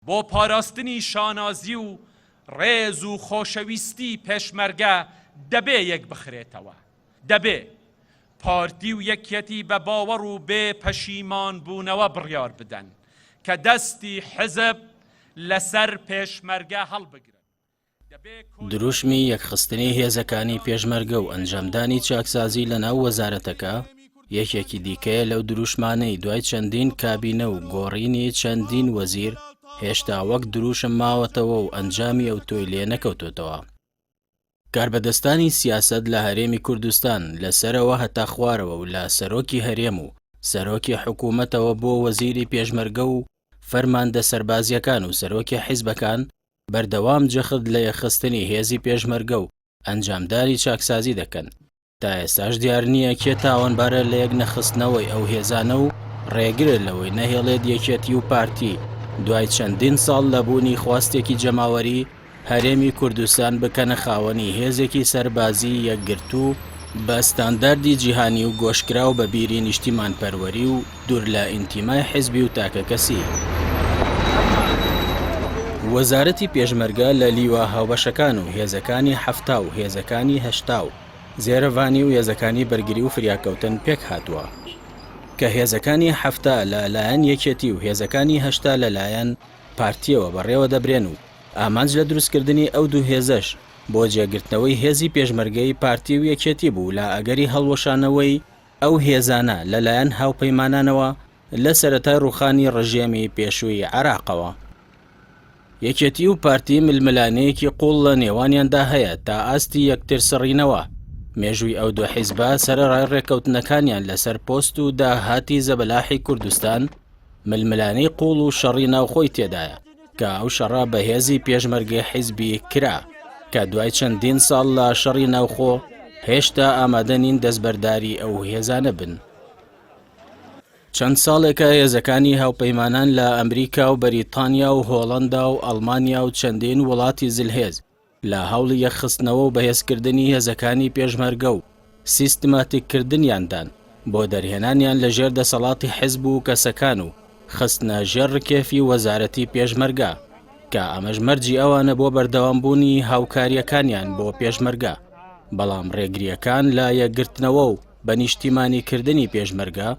بۆ پاراستنی شانازی و ڕێز و خۆشەویستی پێشمەرگە دەبێ یەک بخرێتەوە، دەبێ پارتی و یەکێتی بە باوەڕ و بێ پەشیمان بوونەوە بڕیار بدەن کە دەستی حزب لەسەر پێشمەرگە هەڵبگرن. دروشمی یەکخستنی هێزەکانی پێشمەرگە و ئەنجامدانی چاکسازی لە ناو وەزارەتەکە یەکێکی دیکەیە لەو دروشمانەی دوای چەندین کابینە و گۆڕینی چەندین وەزیر هێشتا وەک دروشم ماوەتەوە و ئەنجامی ئەو تۆی لێ نەکەوتوتەوە. کاربەدەستانی سیاسەت لە هەرێمی کوردستان لەسەرەوە هەتا خوارەوە و لە سەرۆکی هەرێم و سەرۆکی حکوومەتەوە بۆ وەزیری پێشمەرگە و فەرماندە سەربازیەکان و سەرۆکی حیزبەکان بەردەوام جەخت لە یەخستنی هێزی پێشمەرگە و ئەنجامداری چاکسازی دەکەن. تا ئێستاش دیار نییە کێ تاوانبارە لە یەک نەخستنەوەی ئەو هێزانە و ڕێگرە لەوەی نەهێڵێت یەکێتی و پارتی دوای چەندین ساڵ لەبوونی خواستێکی جەماوەری هەرێمی کوردستان بکەنە خاوەنی هێزێکی سەربازی یەکگرت و بە ستانداردی جیهانی و گۆشکرا و بە بیری نیشتیمان پەروەری و دوور لە ئینتیمای حیزبی و تاکە کەسی. وەزارەتی پێشمەرگە لە لیوە هاوبەشەکان و هێزەکانی هەفتا و هێزەکانی هەشتا و زێرەڤانی و هێزەکانی بەرگری و فریاکەوتن پێک هاتووە کە هێزەکانی هەفتا لەلایەن یەکێتی و هێزەکانی هەشتا لەلایەن پارتیەوە بەڕێوە دەبرێن و ئامانج لە دروستکردنی ئەو دوو هێزەش بۆ جێگرتنەوەی هێزی پێشمەرگەی پارتی و یەکێتی بوو لە ئەگەری هەڵوەشانەوەی ئەو هێزانە لەلایەن هاوپەیمانانەوە لە سەرەتای ڕوخانی ڕژێمی پێشووی عێراقەوە. یەکێتی و پارتی ململانەیەکی قوڵ لە نێوانیاندا هەیە تا ئاستی یەکتر سڕینەوە. مێژووی ئەو دوو حیزبە سەرەڕای ڕێکەوتنەکانیان لەسەر پۆست و داهاتی زەبەلاحی کوردستان ململانەی قوڵ و شەڕی ناوخۆی تێدایە کە ئەو شەڕا بە هێزی پێشمەرگەی حیزبی کرا کە دوای چەندین ساڵ لە شەڕی ناوخۆ هێشتا ئامادە نین دەستبەرداری ئەو هێزانە بن. چەند ساڵێکە هێزەکانی هاوپەیمانان لە ئەمریکا و بەریتانیا و هۆڵەندا و ئەڵمانیا و چەندین وڵاتی زلهێز لە هەوڵی یەکخستنەوە و بەهێزکردنی هێزەکانی پێشمەرگە و سیستماتیککردنیاندان بۆ دەرهێنانیان لە ژێر دەسەڵاتی حیزب و کەسەکان و خستنە ژێر ڕکێفی وەزارەتی پێشمەرگە کە ئەمەش مەرجی ئەوانە بۆ بەردەوامبوونی هاوکاریەکانیان بۆ پێشمەرگە. بەڵام ڕێگریەکان لە یەکگرتنەوە و بە نیشتیمانیکردنی پێشمەرگە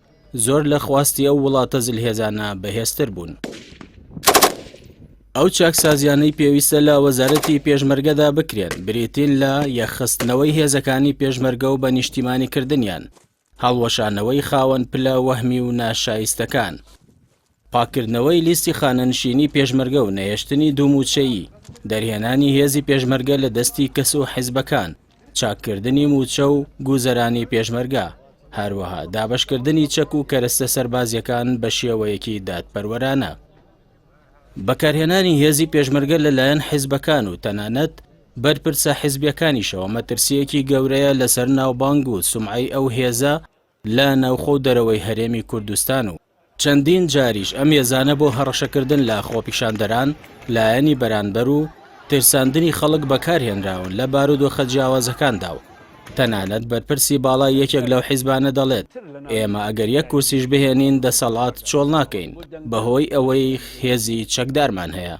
زۆر لە خواستی ئەو وڵاتە زلهێزانە بەهێزتر بوون. ئەو چاکسازیانەی پێویستە لە وەزارەتی پێشمەرگەدا بکرێن بریتین لە یەخستنەوەی هێزەکانی پێشمەرگە و بە نیشتیمانیکردنیان، هەڵوەشانەوەی خاوەن پلە وەهمی و ناشایستەکان، پاکردنەوەی لیستی خانەنشینی پێشمەرگە و نەهێشتنی دووموچەیی، دەرهێنانی هێزی پێشمەرگە لە دەستی کەس و حیزبەکان، چاککردنی موچە و گوزەرانی پێشمەرگە، هەروەها دابەشکردنی چەک و کەرەستە سەربازیەکان بە شێوەیەکی دادپەروەرانە. بەکارهێنانی هێزی پێشمەرگە لەلایەن حیزبەکان و تەنانەت بەرپرسە حیزبیەکانیشەوە مەترسیەکی گەورەیە لەسەر ناوبانگ و سومعی ئەو هێزە لە ناوخۆ دەرەوەی هەرێمی کوردستان و چەندین جاریش ئەم هێزانە بۆ هەڕەشەکردن لە خۆپیشاندەران لایەنی بەرانبەر و ترساندنی خەڵک بەکارهێنراون لە بارودۆخە جیاوازەکاندا و تەنانەت بەرپرسی باڵای یەکێک لەو حیزبانە دەڵێت ئێمە ئەگەر یەک کورسیش بهێنین دەسەڵات چۆڵ ناکەین بەهۆی ئەوەی هێزی چەکدارمان هەیە.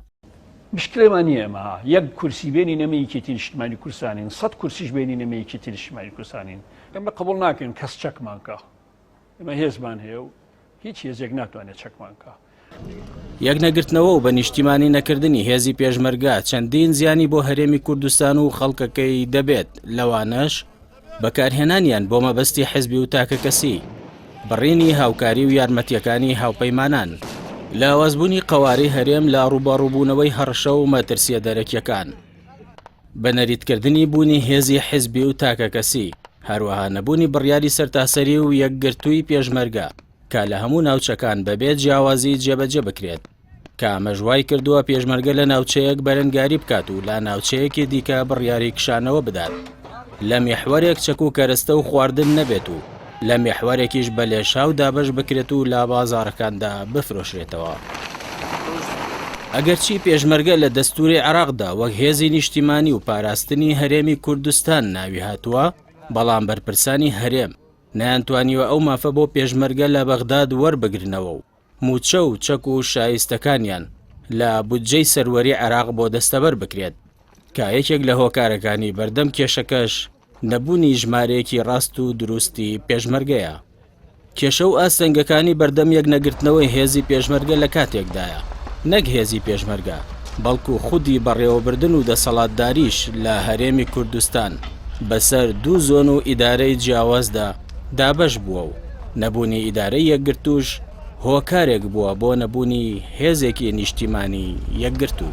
مشکلێمان نیە ئێمە یەک کورسی بێنی نەمە یەکێتی نیشتیمانی کوردستانین، 100 کورسیش بێنی نەمە یەکێتی نیشتیمانی کوردستانین. ئێمە قبوڵ ناکەین کەس چەکمان کە. ئێمە هێزمان هەیە و هیچ هێزێک ناتوانێت چەکمان کە. یەک نەگرتنەوە و بە نیشتیمانی نەکردنی هێزی پێشمەرگە چەندین زیانی بۆ هەرێمی کوردستان و خەڵکەکەی دەبێت، لەوانەش بەکارهێنانیان بۆ مەبەستی حیزبی و تاکە کەسی، بڕینی هاوکاری و یارمەتیەکانی هاوپەیمانان، لاوازبوونی قەوارەی هەرێم لە ڕووبەڕووبوونەوەی هەڕەشە و مەترسیە دەرەکیەکان، بە نەریتکردنی بوونی هێزی حیزبی و تاکە کەسی، هەروەها نەبوونی بڕیاری سەرتاسەری و یەکگرتووی پێشمەرگە کە لە هەموو ناوچەکان بەبێت جیاوازی جێبەجێ بکرێت کە مەژوای کردووە پێشمەرگە لە ناوچەیەک بەرەنگاری بکات و لە ناوچەیەکی دیکە بڕیاری کشانەوە بدات، لە میحوەرێک چەک و کەرەستە و خواردن نەبێت و لە میحوەرێکیش بە لێشاو دابەش بکرێت و لە بازاڕەکاندا بفرۆشرێتەوە. ئەگەرچی پێشمەرگە لە دەستوری عێراقدا وەک هێزی نیشتیمانی و پاراستنی هەرێمی کوردستان ناوی هاتووە، بەڵام بەرپرسانی هەرێم نەیانتوانیوە ئەو مافە بۆ پێشمەرگە لە بەغداد وەربگرنەوە و موچە و چەک و شایستەکانیان لە بودجەی سەروەری عێراق بۆ دەستەبەر بکرێت کە یەکێک لە هۆکارەکانی بەردەم کێشەکەش نەبوونی ژمارەیەکی ڕاست و دروستی پێشمەرگەیە. کێشە و ئاستەنگەکانی بەردەم یەک نەگرتنەوەی هێزی پێشمەرگە لە کاتێکدایە، نەک هێزی پێشمەرگە، بەڵکو خودی بەڕێوەبردن و دەسەڵاتداریش لە هەرێمی کوردستان بەسەر دوو زۆن و ئیدارەی جیاوازدا دابەش بووە و نەبوونی ئیدارەی یەکگرتوش هۆکارێک بووە بۆ نەبوونی هێزێکی نیشتیمانی یەکگرتو.